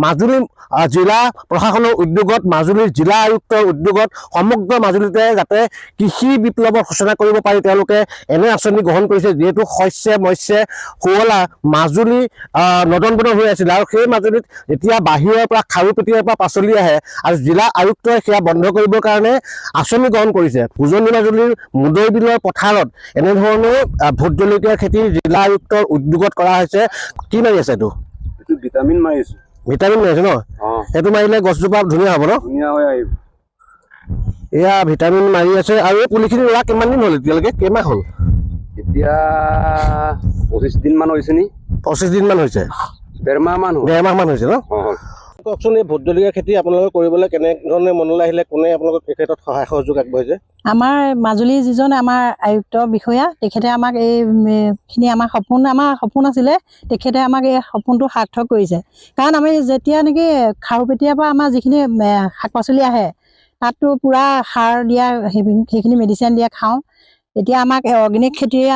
মাজুলী জিলা প্ৰশাসনৰ উদ্যোগত মাজুলীৰ জিলা আয়ুক্তৰ উদ্যোগত সমগ্ৰ মাজুলীতে যাতে কৃষি বিপ্লৱৰ সূচনা কৰিব পাৰি তেওঁলোকে এনে আঁচনি গ্ৰহণ কৰিছে যিহেতু শস্য মৎস্য শুৱলা মাজুলী নদন বদন হৈ আছিল আৰু সেই মাজুলীত এতিয়া বাহিৰৰ পৰা খাৰু পেটীয়াৰ পৰা পাচলি আহে আৰু জিলা আয়ুক্তই সেয়া বন্ধ কৰিবৰ কাৰণে আঁচনি গ্ৰহণ কৰিছে। উজনি মাজুলীৰ মুদৈ বিলৰ পথাৰত এনেধৰণৰ ভোট জলকীয়া খেতি জিলা আয়ুক্তৰ উদ্যোগত কৰা হৈছে। কি মাৰি আছে এইটো? ভিটামিন মাৰিছো। ভিটামিন মাৰিছে ন? সেইটো মাৰিলে গছজোপা ধুনীয়া হ'ব ন? ধুনীয়া হৈ আহিব। এয়া ভিটামিন মাৰি আছে। আৰু এই পুলিখিনি ৰোৱা কিমান দিন হ'ল এতিয়ালৈকে? কেইমাহ হ'ল? এতিয়া 25 দিন মান হৈছে নি? 25 দিন মান হৈছে। 1.5 মাহ মান হ'ল। 1.5 মাহ মান হৈছে ন? কওকচোন, এই ভোট জলকীয়া খেতি আপোনালোকে কৰিবলৈ কেনেধৰণে মনলৈ আহিলে? কোনে আপোনালোকক এই ক্ষেত্ৰত সহায় সহযোগ আগবঢ়াইছে? আমাৰ মাজুলী যিজন আমাৰ আয়ুক্ত বিষয়া তেখেতে আমাক এইখিনি আমাৰ সপোন আছিলে, তেখেতে আমাক এই সপোনটো সাৰ্থক কৰিছে। কাৰণ আমি যেতিয়া নেকি খাৰুপেটীয়াৰ পৰা আমাৰ যিখিনি শাক পাচলি আহে তাততো পূৰা সাৰ দিয়া সেইখিনি মেডিচিন দিয়া খাওঁ। এতিয়া আমাক অৰ্গেনিক খেতিৰে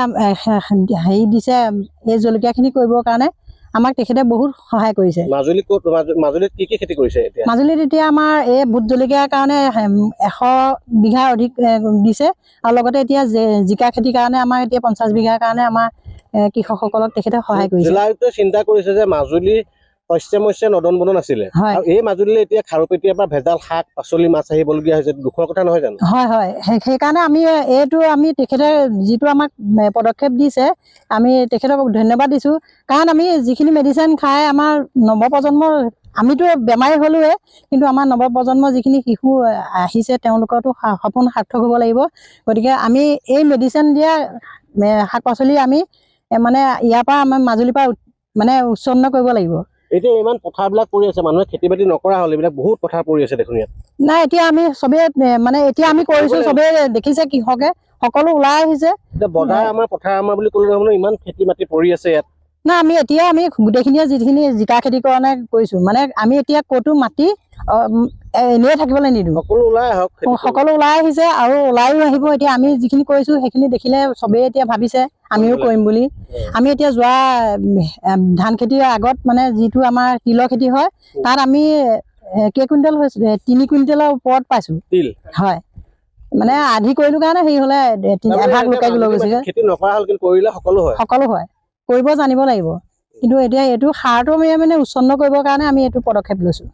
হেৰি দিছে এই জলকীয়াখিনি কৰিবৰ কাৰণে আমাক তেখেতে বহুত সহায় কৰিছে। মাজুলীত কি খেতি কৰিছে এতিয়া? মাজুলীত এতিয়া আমাৰ এই ভোট জলকীয়াৰ কাৰণে 100 বিঘা অধিক দিছে আৰু লগতে এতিয়া জিকা খেতিৰ কাৰণে আমাৰ এতিয়া 50 বিঘাৰ কাৰণে আমাৰ কৃষকসকলক তেখেতে সহায় কৰিছে। জিলা আয়ুক্তই চিন্তা কৰিছে যে মাজুলী শস্য মৎস্য নদন বদন আছিলে আৰু এই মাজুলীলৈ এতিয়া খাৰুপেটীয়াৰ পৰা ভেজাল শাক পাচলি মাছ আহিবলগীয়া হৈছে। দুখৰ কথা নহয় জানো? হয়। সেইকাৰণে আমি তেখেতে যিটো আমাক পদক্ষেপ দিছে আমি তেখেতক ধন্যবাদ দিছোঁ। কাৰণ আমি যিখিনি মেডিচিন খাই আমাৰ নৱপ্ৰজন্মৰ, আমিতো বেমাৰী হ'লোৱে, কিন্তু আমাৰ নৱপ্ৰজন্মৰ যিখিনি শিশু আহিছে তেওঁলোকৰতো সপোন সাৰ্থক হ'ব লাগিব। গতিকে আমি এই মেডিচিন দিয়া শাক পাচলি আমি মানে ইয়াৰ পৰা আমাৰ মাজুলীৰ পৰা মানে উচ্ছন্ন কৰিব লাগিব। এতিয়া ইমান পথাৰবিলাক পৰি আছে, মানুহে খেতি বাতি নকৰা হ'ল, এইবিলাক বহুত পথাৰ পৰি আছে দেখোন ইয়াত। নাই, এতিয়া আমি চবেই মানে এতিয়া আমি কৰিছোঁ, চবেই দেখিছে, কৃষকে সকলো ওলাই আহিছে। এতিয়া বজাৰ আমাৰ পথাৰ আমাৰ বুলি ক'লে নহয়, ইমান খেতি মাটি পৰি আছে ইয়াত। না, আমি গোটেইখিনিয়ে যিখিনি জিকা খেতিৰ কাৰণে কৰিছোঁ, মানে আমি এতিয়া ক'তো মাটি এনেই থাকিবলৈ নিদিওঁ। সকলো ওলাই আহক, সকলো ওলাই আহিছে আৰু ওলাইও আহিব। এতিয়া আমি যিখিনি কৰিছোঁ সেইখিনি দেখিলে চবেই এতিয়া ভাবিছে আমিও কৰিম বুলি। আমি এতিয়া যোৱা ধান খেতিৰ আগত মানে যিটো আমাৰ তিলৰ খেতি হয় তাত আমি কেই কুইণ্টেল হৈছে? 3 কুইণ্টেলৰ ওপৰত পাইছোঁ তিল। হয়, মানে আধি কৰিলোঁ কাৰণে হেৰি হ'লে এভাগ লুকাই লৈ গৈছে। খেতি নকৰা হ'ল, কিন্তু কৰিলে সকলো হয়। কৰিব জানিব লাগিব। কিন্তু এতিয়া এইটো সাৰটো আমি মানে উচ্ছন্ন কৰিবৰ কাৰণে আমি এইটো পদক্ষেপ লৈছোঁ।